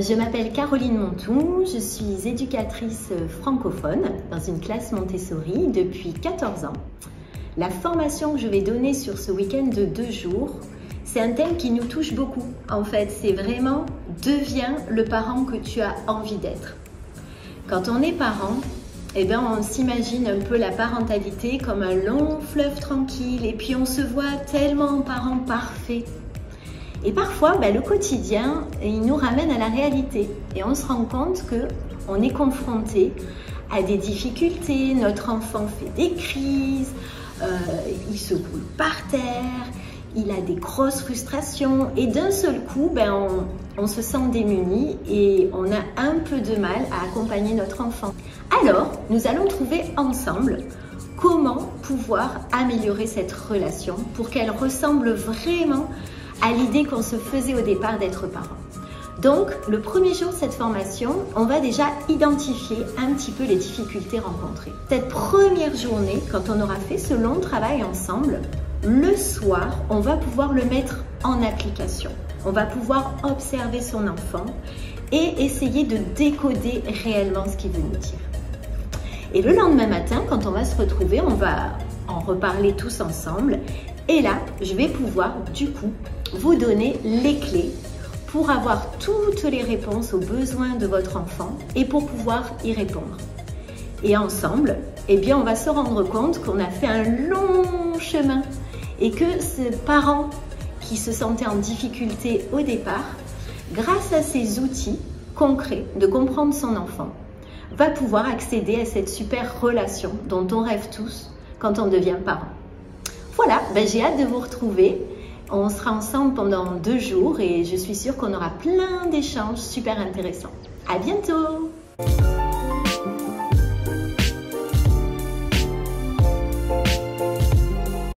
Je m'appelle Caroline Montou, je suis éducatrice francophone dans une classe Montessori depuis 14 ans. La formation que je vais donner sur ce week-end de 2 jours, c'est un thème qui nous touche beaucoup. En fait, c'est vraiment « Deviens le parent que tu as envie d'être ». Quand on est parent, on s'imagine un peu la parentalité comme un long fleuve tranquille et puis on se voit tellement parent parfait. Et parfois, le quotidien, il nous ramène à la réalité et on se rend compte qu'on est confronté à des difficultés, notre enfant fait des crises, il se coule par terre, il a des grosses frustrations et d'un seul coup, on se sent démuni et on a un peu de mal à accompagner notre enfant. Alors, nous allons trouver ensemble comment pouvoir améliorer cette relation pour qu'elle ressemble vraiment à l'idée qu'on se faisait au départ d'être parent. Donc, le premier jour de cette formation, on va déjà identifier un petit peu les difficultés rencontrées. Cette première journée, quand on aura fait ce long travail ensemble, le soir, on va pouvoir le mettre en application. On va pouvoir observer son enfant et essayer de décoder réellement ce qu'il veut nous dire. Et le lendemain matin, quand on va se retrouver, on va en reparler tous ensemble. Et là, je vais pouvoir, du coup, vous donner les clés pour avoir toutes les réponses aux besoins de votre enfant et pour pouvoir y répondre. Et ensemble, on va se rendre compte qu'on a fait un long chemin et que ce parent qui se sentait en difficulté au départ, grâce à ces outils concrets de comprendre son enfant, va pouvoir accéder à cette super relation dont on rêve tous quand on devient parent. Voilà, j'ai hâte de vous retrouver. On sera ensemble pendant 2 jours et je suis sûre qu'on aura plein d'échanges super intéressants. À bientôt!